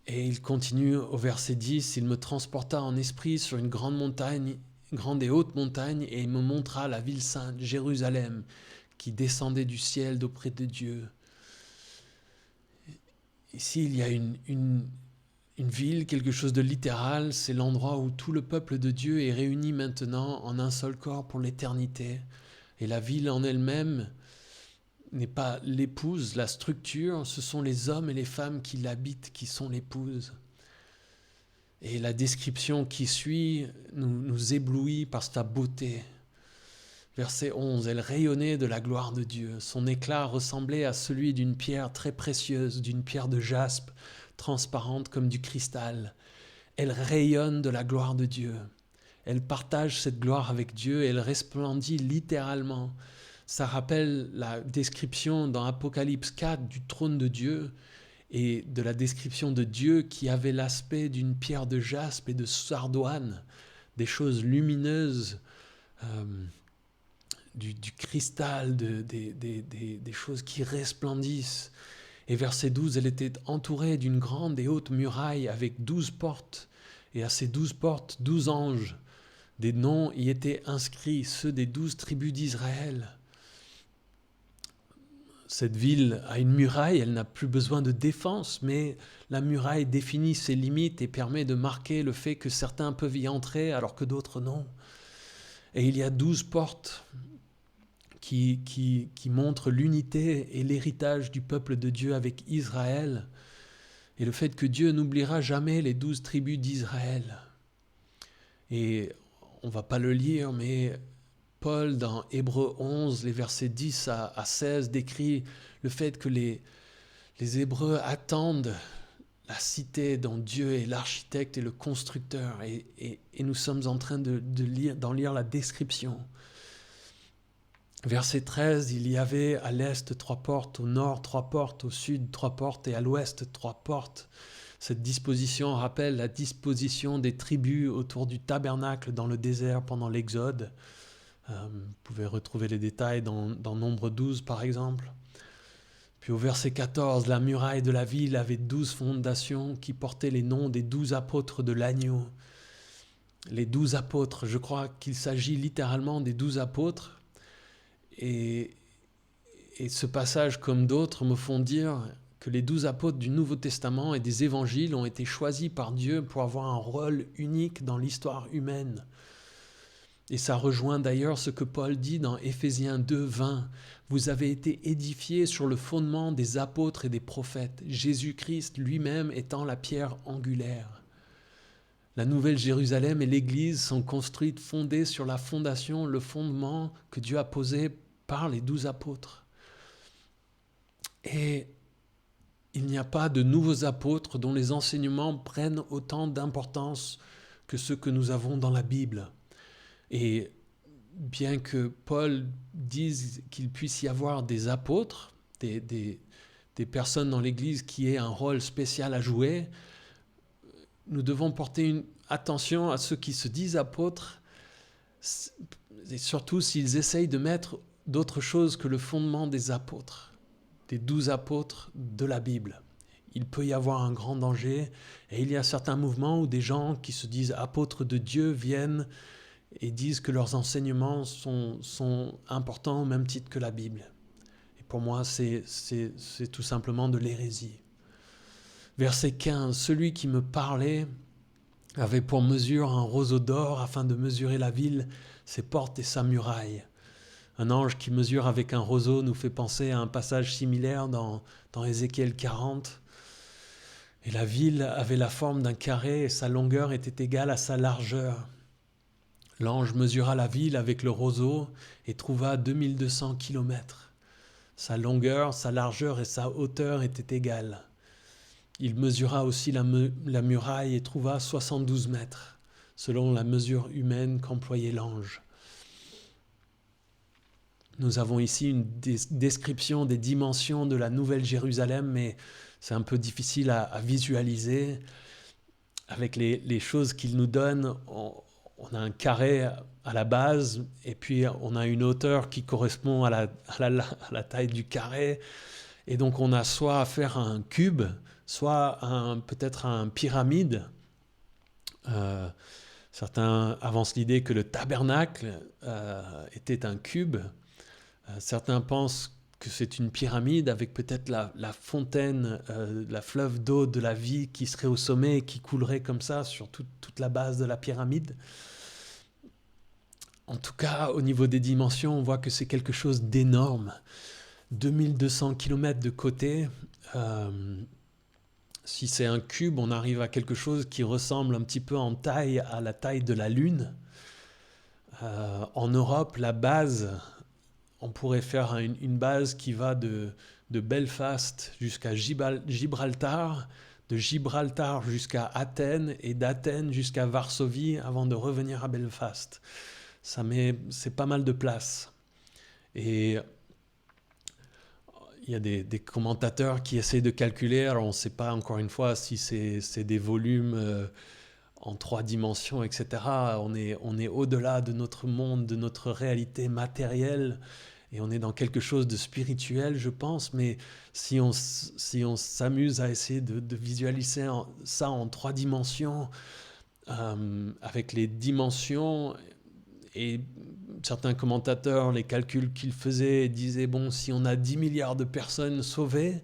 Et il continue au verset 10, il me transporta en esprit sur une grande montagne, grande et haute montagne, et il me montra la ville sainte, Jérusalem, qui descendait du ciel d'auprès de Dieu. Ici, il y a une ville, quelque chose de littéral, c'est l'endroit où tout le peuple de Dieu est réuni maintenant en un seul corps pour l'éternité. Et la ville en elle-même n'est pas l'épouse, la structure, ce sont les hommes et les femmes qui l'habitent, qui sont l'épouse. Et la description qui suit nous éblouit par sa beauté. Verset 11, elle rayonnait de la gloire de Dieu. Son éclat ressemblait à celui d'une pierre très précieuse, d'une pierre de jaspe, transparente comme du cristal. Elle rayonne de la gloire de Dieu. Elle partage cette gloire avec Dieu et elle resplendit littéralement. Ça rappelle la description dans Apocalypse 4 du trône de Dieu et de la description de Dieu qui avait l'aspect d'une pierre de jaspe et de sardoine, des choses lumineuses, du cristal, des choses qui resplendissent. Et verset 12, elle était entourée d'une grande et haute muraille avec 12 portes, et à ces 12 portes, 12 anges. Des noms y étaient inscrits, ceux des 12 tribus d'Israël. Cette ville a une muraille, elle n'a plus besoin de défense, mais la muraille définit ses limites et permet de marquer le fait que certains peuvent y entrer alors que d'autres non. Et il y a 12 portes qui montre l'unité et l'héritage du peuple de Dieu avec Israël, et le fait que Dieu n'oubliera jamais les 12 tribus d'Israël. Et on ne va pas le lire, mais Paul, dans Hébreux 11, les versets 10 à 16, décrit le fait que les Hébreux attendent la cité dont Dieu est l'architecte et le constructeur. Et nous sommes en train d'en lire la description. Verset 13, il y avait à l'est 3 portes, au nord 3 portes, au sud 3 portes et à l'ouest 3 portes. Cette disposition rappelle la disposition des tribus autour du tabernacle dans le désert pendant l'Exode. Vous pouvez retrouver les détails dans Nombre 12 par exemple. Puis au verset 14, la muraille de la ville avait 12 fondations qui portaient les noms des 12 apôtres de l'agneau. Les 12 apôtres, je crois qu'il s'agit littéralement des 12 apôtres. Et ce passage, comme d'autres, me font dire que les 12 apôtres du Nouveau Testament et des évangiles ont été choisis par Dieu pour avoir un rôle unique dans l'histoire humaine. Et ça rejoint d'ailleurs ce que Paul dit dans Éphésiens 2, 20. « Vous avez été édifiés sur le fondement des apôtres et des prophètes, Jésus-Christ lui-même étant la pierre angulaire. » La Nouvelle Jérusalem et l'Église sont construites fondées sur la fondation, le fondement que Dieu a posé par les 12 apôtres. Et il n'y a pas de nouveaux apôtres dont les enseignements prennent autant d'importance que ceux que nous avons dans la Bible. Et bien que Paul dise qu'il puisse y avoir des apôtres, des personnes dans l'Église qui aient un rôle spécial à jouer, nous devons porter une attention à ceux qui se disent apôtres, et surtout s'ils essayent de mettre d'autre chose que le fondement des apôtres, des 12 apôtres de la Bible. Il peut y avoir un grand danger, et il y a certains mouvements où des gens qui se disent apôtres de Dieu viennent et disent que leurs enseignements sont importants au même titre que la Bible. Et pour moi, c'est tout simplement de l'hérésie. Verset 15, « Celui qui me parlait avait pour mesure un roseau d'or afin de mesurer la ville, ses portes et sa muraille. » Un ange qui mesure avec un roseau nous fait penser à un passage similaire dans Ézéchiel 40. « Et la ville avait la forme d'un carré et sa longueur était égale à sa largeur. » L'ange mesura la ville avec le roseau et trouva 2200 kilomètres. Sa longueur, sa largeur et sa hauteur étaient égales. Il mesura aussi la muraille et trouva 72 mètres, selon la mesure humaine qu'employait l'ange. Nous avons ici une description des dimensions de la Nouvelle Jérusalem, mais c'est un peu difficile à visualiser. Avec les choses qu'il nous donne, on a un carré à la base, et puis on a une hauteur qui correspond à la taille du carré. Et donc on a soit à faire un cube, soit peut-être un pyramide. Certains avancent l'idée que le tabernacle était un cube. Certains pensent que c'est une pyramide avec peut-être la fontaine, la fleuve d'eau de la vie qui serait au sommet et qui coulerait comme ça sur toute la base de la pyramide. En tout cas, au niveau des dimensions, on voit que c'est quelque chose d'énorme. 2200 km de côté. Si c'est un cube, on arrive à quelque chose qui ressemble un petit peu en taille à la taille de la Lune. En Europe, la base, on pourrait faire une base qui va de Belfast jusqu'à Gibraltar, de Gibraltar jusqu'à Athènes et d'Athènes jusqu'à Varsovie avant de revenir à Belfast. C'est pas mal de place. Et il y a des commentateurs qui essayent de calculer, alors on ne sait pas encore une fois si c'est des volumes en 3 dimensions, etc. On est au-delà de notre monde, de notre réalité matérielle, et on est dans quelque chose de spirituel, je pense, mais si on s'amuse à essayer de visualiser ça en 3 dimensions, avec les dimensions, et certains commentateurs, les calculs qu'ils faisaient, disaient, bon, si on a 10 milliards de personnes sauvées,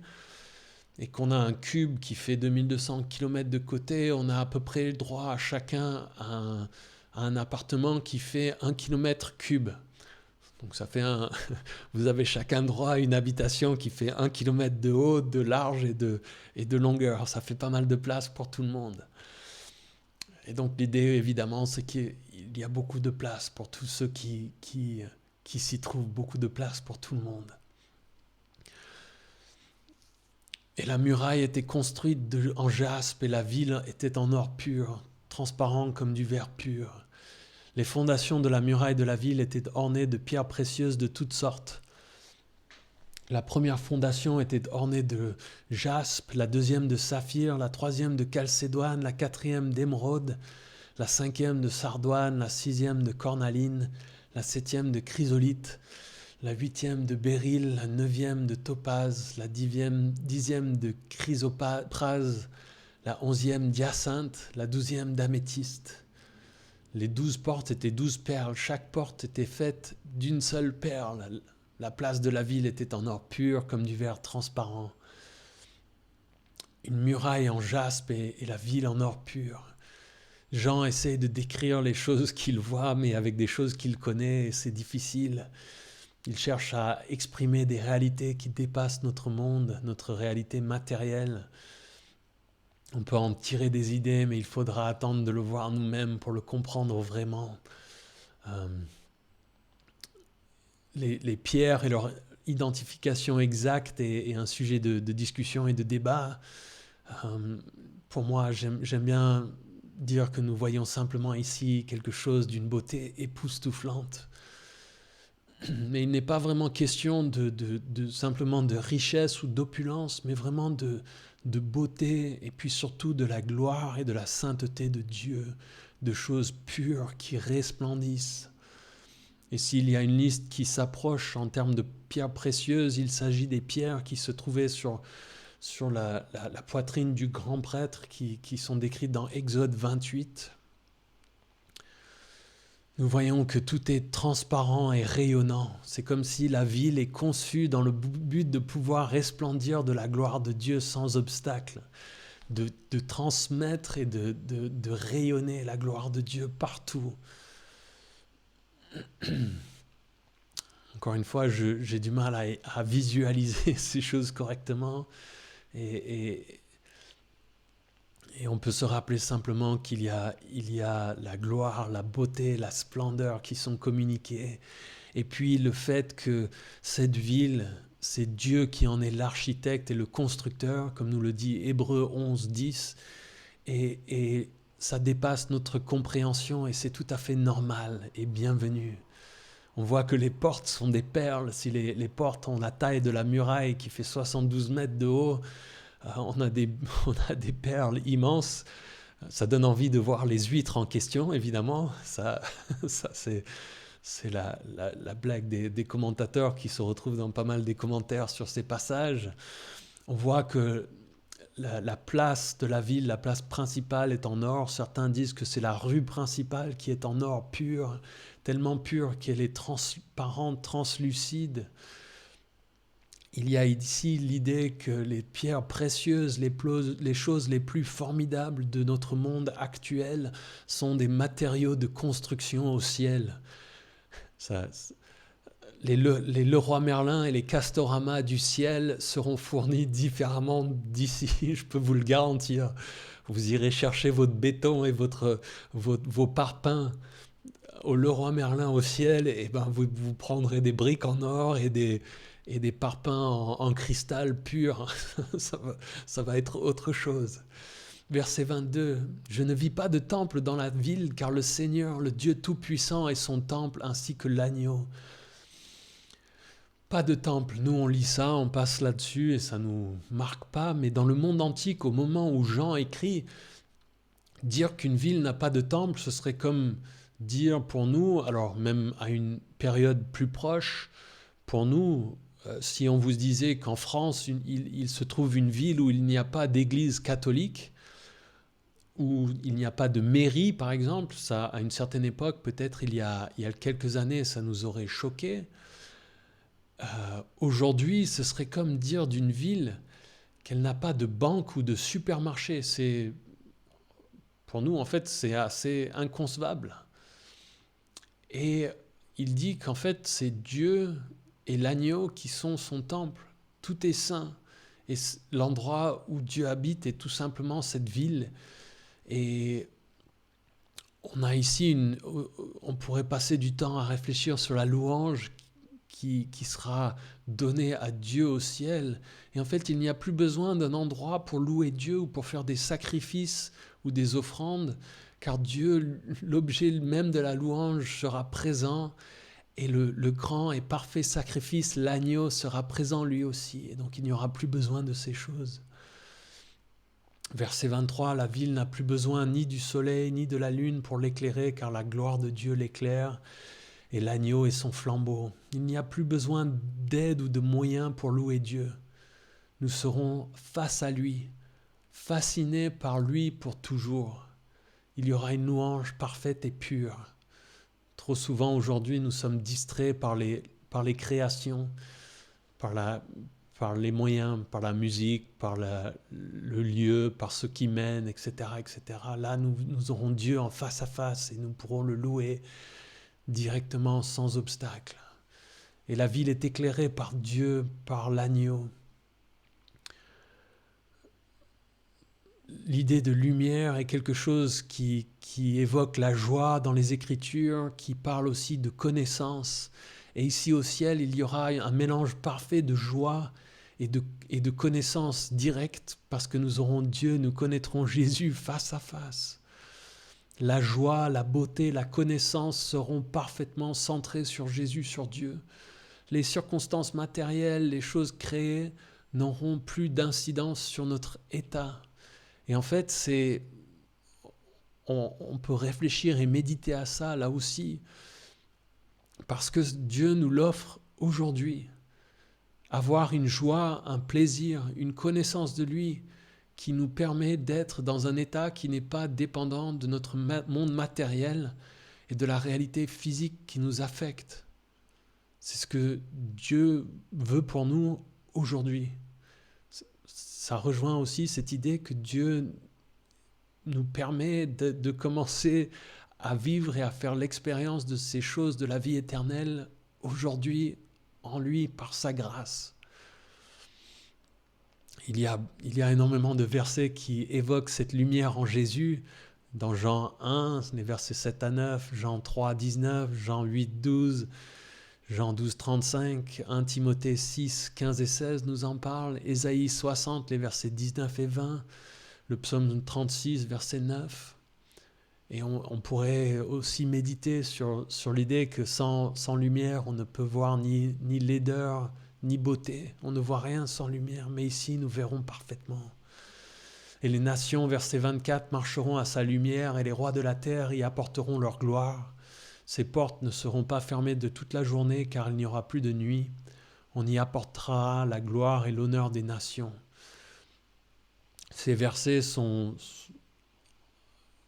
et qu'on a un cube qui fait 2200 km de côté, on a à peu près le droit à chacun à un appartement qui fait 1 km cube. Donc ça fait vous avez chacun droit à une habitation qui fait 1 kilomètre de haut, de large et de longueur. Ça fait pas mal de place pour tout le monde. Et donc l'idée, évidemment, c'est qu'il y a beaucoup de place pour tous ceux qui s'y trouvent, beaucoup de place pour tout le monde. Et la muraille était construite en jaspe et la ville était en or pur, transparent comme du verre pur. Les fondations de la muraille de la ville étaient ornées de pierres précieuses de toutes sortes. La première fondation était ornée de jaspe, la deuxième de saphir, la troisième de chalcédoine, la quatrième d'émeraude, la cinquième de sardoine, la sixième de cornaline, la septième de chrysolite, la huitième de béryl, la neuvième de topaze, la dixième de chrysoprase, la onzième d'hyacinthe, la douzième d'améthyste. Les 12 portes étaient 12 perles, chaque porte était faite d'une seule perle. La place de la ville était en or pur comme du verre transparent. Une muraille en jaspe et la ville en or pur. Jean essaie de décrire les choses qu'il voit, mais avec des choses qu'il connaît, et c'est difficile. Il cherche à exprimer des réalités qui dépassent notre monde, notre réalité matérielle. On peut en tirer des idées, mais il faudra attendre de le voir nous-mêmes pour le comprendre vraiment. Les pierres et leur identification exacte est un sujet de discussion et de débat. Pour moi, j'aime bien dire que nous voyons simplement ici quelque chose d'une beauté époustouflante. Mais il n'est pas vraiment question de simplement de richesse ou d'opulence, mais vraiment de beauté et puis surtout de la gloire et de la sainteté de Dieu, de choses pures qui resplendissent. Et s'il y a une liste qui s'approche en termes de pierres précieuses, il s'agit des pierres qui se trouvaient sur la poitrine du grand prêtre qui sont décrites dans Exode 28. Nous voyons que tout est transparent et rayonnant. C'est comme si la ville est conçue dans le but de pouvoir resplendir de la gloire de Dieu sans obstacle, de transmettre et de rayonner la gloire de Dieu partout. Encore une fois, j'ai du mal à visualiser ces choses correctement et on peut se rappeler simplement il y a la gloire, la beauté, la splendeur qui sont communiquées. Et puis le fait que cette ville, c'est Dieu qui en est l'architecte et le constructeur, comme nous le dit Hébreux 11, 10. Et ça dépasse notre compréhension et c'est tout à fait normal et bienvenu. On voit que les portes sont des perles. Si les portes ont la taille de la muraille qui fait 72 mètres de haut, on a des perles immenses. Ça donne envie de voir les huîtres en question, évidemment. Ça c'est la blague des commentateurs qui se retrouvent dans pas mal des commentaires sur ces passages. On voit que la place de la ville, la place principale est en or. Certains disent que c'est la rue principale qui est en or pur, tellement pure qu'elle est transparente, translucide. Il y a ici l'idée que les pierres précieuses, les choses les plus formidables de notre monde actuel sont des matériaux de construction au ciel. Les Leroy Merlin et les Castorama du ciel seront fournis différemment d'ici, je peux vous le garantir. Vous irez chercher votre béton et vos parpaings au Leroy Merlin au ciel, et vous prendrez des briques en or et des parpaings en cristal pur. Ça va être autre chose. Verset 22, « Je ne vis pas de temple dans la ville, car le Seigneur, le Dieu Tout-Puissant, est son temple, ainsi que l'agneau. » Pas de temple. Nous, on lit ça, on passe là-dessus et ça ne nous marque pas. Mais dans le monde antique, au moment où Jean écrit, dire qu'une ville n'a pas de temple, ce serait comme dire pour nous, alors même à une période plus proche, pour nous, si on vous disait qu'en France, il se trouve une ville où il n'y a pas d'église catholique, où il n'y a pas de mairie, par exemple, ça, à une certaine époque, peut-être il y a quelques années, ça nous aurait choqué. Aujourd'hui, ce serait comme dire d'une ville qu'elle n'a pas de banque ou de supermarché. Pour nous, en fait, c'est assez inconcevable. Et il dit qu'en fait, c'est Dieu et l'agneau qui sont son temple. Tout est saint. Et l'endroit où Dieu habite est tout simplement cette ville. Et on a ici on pourrait passer du temps à réfléchir sur la louange qui sera donnée à Dieu au ciel. Et en fait, il n'y a plus besoin d'un endroit pour louer Dieu ou pour faire des sacrifices ou des offrandes, car Dieu, l'objet même de la louange, sera présent. Et le grand et parfait sacrifice, l'agneau, sera présent lui aussi. Et donc il n'y aura plus besoin de ces choses. Verset 23, la ville n'a plus besoin ni du soleil ni de la lune pour l'éclairer, car la gloire de Dieu l'éclaire, et l'agneau est son flambeau. Il n'y a plus besoin d'aide ou de moyens pour louer Dieu. Nous serons face à lui, fascinés par lui pour toujours. Il y aura une louange parfaite et pure. Trop souvent aujourd'hui, nous sommes distraits par les créations, par les moyens, par la musique, par le lieu, par ce qui mène, etc., etc. Là, nous aurons Dieu en face à face et nous pourrons le louer directement, sans obstacle. Et la ville est éclairée par Dieu, par l'agneau. L'idée de lumière est quelque chose qui évoque la joie dans les Écritures, qui parle aussi de connaissance. Et ici au ciel, il y aura un mélange parfait de joie et de connaissance directe, parce que nous aurons Dieu, nous connaîtrons Jésus face à face. La joie, la beauté, la connaissance seront parfaitement centrées sur Jésus, sur Dieu. Les circonstances matérielles, les choses créées n'auront plus d'incidence sur notre état. Et en fait, on peut réfléchir et méditer à ça là aussi, parce que Dieu nous l'offre aujourd'hui. Avoir une joie, un plaisir, une connaissance de lui qui nous permet d'être dans un état qui n'est pas dépendant de notre monde matériel et de la réalité physique qui nous affecte. C'est ce que Dieu veut pour nous aujourd'hui. Ça rejoint aussi cette idée que Dieu nous permet de commencer à vivre et à faire l'expérience de ces choses de la vie éternelle aujourd'hui en lui par sa grâce. Il y a énormément de versets qui évoquent cette lumière en Jésus. Dans Jean 1, les versets 7 à 9, Jean 3, 19, Jean 8, 12, Jean 12, 35, 1 Timothée 6, 15 et 16 nous en parlent. Ésaïe 60, les versets 19 et 20, le psaume 36, verset 9. Et on pourrait aussi méditer sur l'idée que sans lumière, on ne peut voir ni laideur, ni beauté. On ne voit rien sans lumière, mais ici, nous verrons parfaitement. Et les nations, verset 24, marcheront à sa lumière, et les rois de la terre y apporteront leur gloire. Ses portes ne seront pas fermées de toute la journée, car il n'y aura plus de nuit. On y apportera la gloire et l'honneur des nations. Ces versets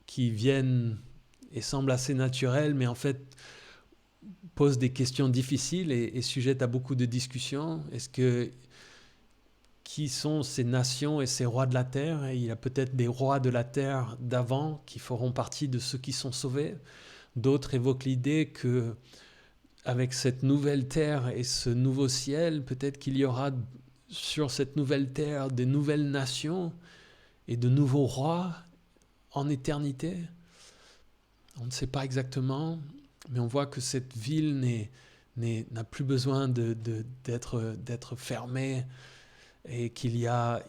qui viennent et semblent assez naturels, mais en fait posent des questions difficiles et sujettes à beaucoup de discussions. Qui sont ces nations et ces rois de la terre? Et il y a peut-être des rois de la terre d'avant qui feront partie de ceux qui sont sauvés. D'autres évoquent l'idée que avec cette nouvelle terre et ce nouveau ciel, peut-être qu'il y aura sur cette nouvelle terre des nouvelles nations et de nouveaux rois en éternité. On ne sait pas exactement, mais on voit que cette ville n'a plus besoin d'être fermée et qu'il y a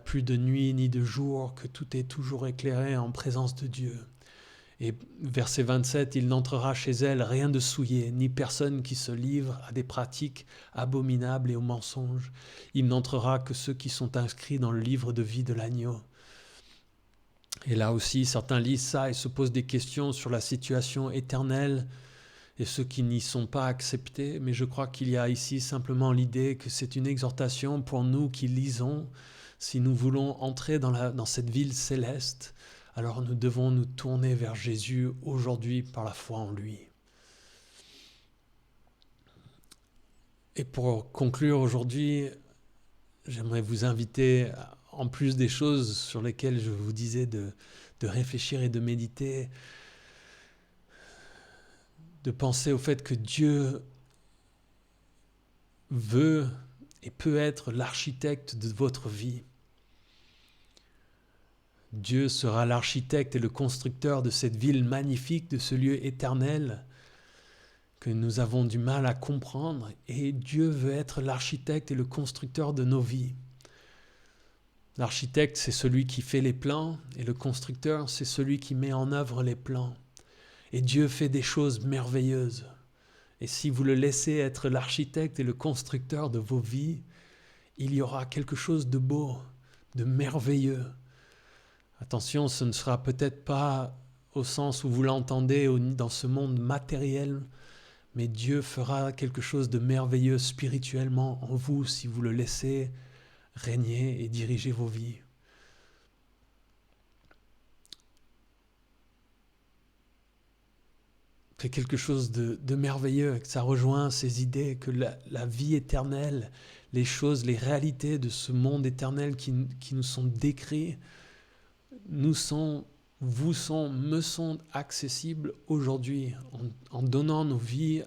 plus de nuit ni de jour, que tout est toujours éclairé en présence de Dieu. Et verset 27, il n'entrera chez elle rien de souillé, ni personne qui se livre à des pratiques abominables et aux mensonges. Il n'entrera que ceux qui sont inscrits dans le livre de vie de l'agneau. Et là aussi, certains lisent ça et se posent des questions sur la situation éternelle et ceux qui n'y sont pas acceptés. Mais je crois qu'il y a ici simplement l'idée que c'est une exhortation pour nous qui lisons. Si nous voulons entrer dans cette ville céleste, alors nous devons nous tourner vers Jésus aujourd'hui par la foi en lui. Et pour conclure aujourd'hui, j'aimerais vous inviter, en plus des choses sur lesquelles je vous disais de réfléchir et de méditer, de penser au fait que Dieu veut et peut être l'architecte de votre vie. Dieu sera l'architecte et le constructeur de cette ville magnifique, de ce lieu éternel que nous avons du mal à comprendre. Et Dieu veut être l'architecte et le constructeur de nos vies. L'architecte, c'est celui qui fait les plans et le constructeur, c'est celui qui met en œuvre les plans. Et Dieu fait des choses merveilleuses. Et si vous le laissez être l'architecte et le constructeur de vos vies, il y aura quelque chose de beau, de merveilleux. Attention, ce ne sera peut-être pas au sens où vous l'entendez dans ce monde matériel, mais Dieu fera quelque chose de merveilleux spirituellement en vous si vous le laissez régner et diriger vos vies. C'est quelque chose de merveilleux, que ça rejoint ces idées que la vie éternelle, les choses, les réalités de ce monde éternel qui nous sont décrits, me sont accessibles aujourd'hui en donnant nos vies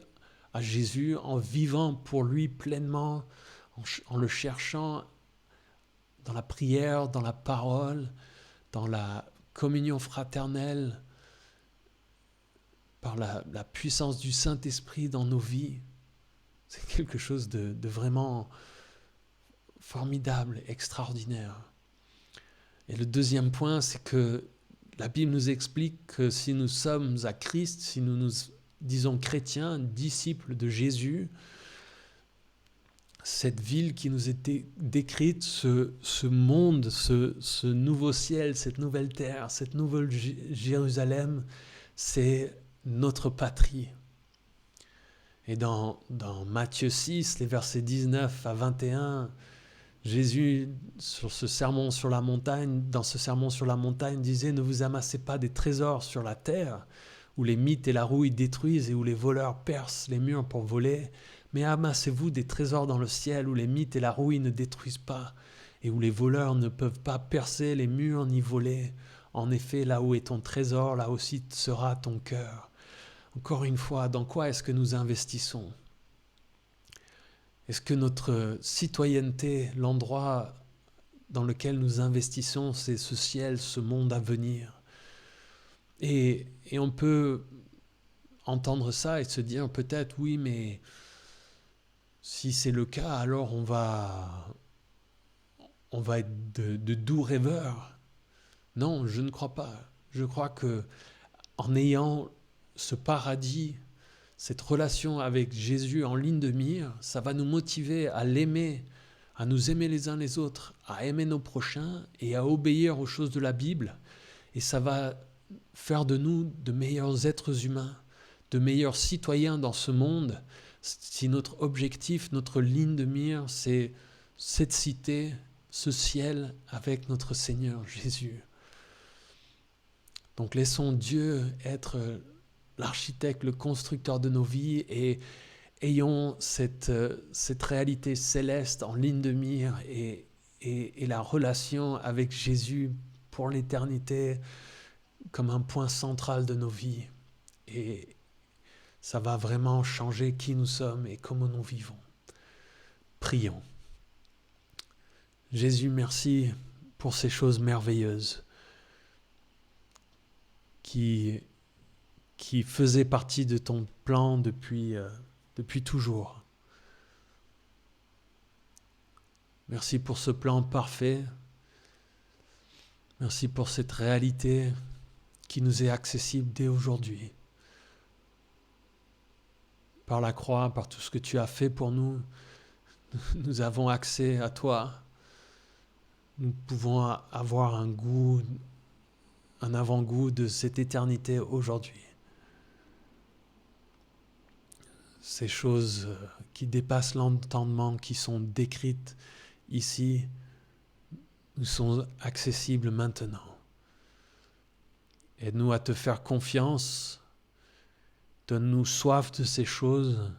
à Jésus, en vivant pour lui pleinement, en le cherchant dans la prière, dans la parole, dans la communion fraternelle, par la puissance du Saint-Esprit dans nos vies. C'est quelque chose de vraiment formidable, extraordinaire. Et le deuxième point, c'est que la Bible nous explique que si nous sommes à Christ, si nous nous disons chrétiens, disciples de Jésus, cette ville qui nous est décrite, ce monde, ce nouveau ciel, cette nouvelle terre, cette nouvelle Jérusalem, c'est notre patrie. Et dans Matthieu 6, les versets 19 à 21, Jésus, dans ce sermon sur la montagne, disait « Ne vous amassez pas des trésors sur la terre, où les mythes et la rouille détruisent et où les voleurs percent les murs pour voler, mais amassez-vous des trésors dans le ciel, où les mythes et la rouille ne détruisent pas, et où les voleurs ne peuvent pas percer les murs ni voler. En effet, là où est ton trésor, là aussi sera ton cœur. » Encore une fois, dans quoi est-ce que nous investissons ? Est-ce que notre citoyenneté, l'endroit dans lequel nous investissons, c'est ce ciel, ce monde à venir ? Et on peut entendre ça et se dire peut-être, oui, mais si c'est le cas, alors on va être de doux rêveurs. Non, je ne crois pas. Je crois que en ayant ce paradis, cette relation avec Jésus en ligne de mire, ça va nous motiver à l'aimer, à nous aimer les uns les autres, à aimer nos prochains et à obéir aux choses de la Bible. Et ça va faire de nous de meilleurs êtres humains, de meilleurs citoyens dans ce monde, si notre objectif, notre ligne de mire, c'est cette cité, ce ciel avec notre Seigneur Jésus. Donc laissons Dieu être l'architecte, le constructeur de nos vies et ayons cette réalité céleste en ligne de mire et la relation avec Jésus pour l'éternité comme un point central de nos vies. Et ça va vraiment changer qui nous sommes et comment nous vivons. Prions. Jésus, merci pour ces choses merveilleuses qui faisaient partie de ton plan depuis toujours. Merci pour ce plan parfait. Merci pour cette réalité qui nous est accessible dès aujourd'hui. Par la croix, par tout ce que tu as fait pour nous, nous avons accès à toi. Nous pouvons avoir un avant-goût de cette éternité aujourd'hui. Ces choses qui dépassent l'entendement, qui sont décrites ici, nous sont accessibles maintenant. Aide-nous à te faire confiance. Donne-nous soif de ces choses,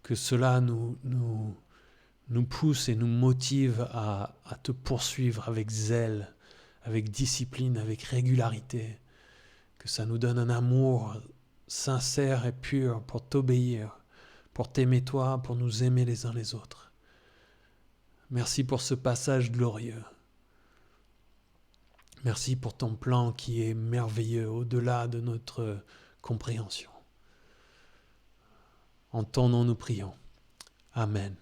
que cela nous pousse et nous motive à te poursuivre avec zèle, avec discipline, avec régularité, que ça nous donne un amour sincère et pur pour t'obéir, pour t'aimer toi, pour nous aimer les uns les autres. Merci pour ce passage glorieux. Merci pour ton plan qui est merveilleux au-delà de notre compréhension. En ton nom nous prions. Amen.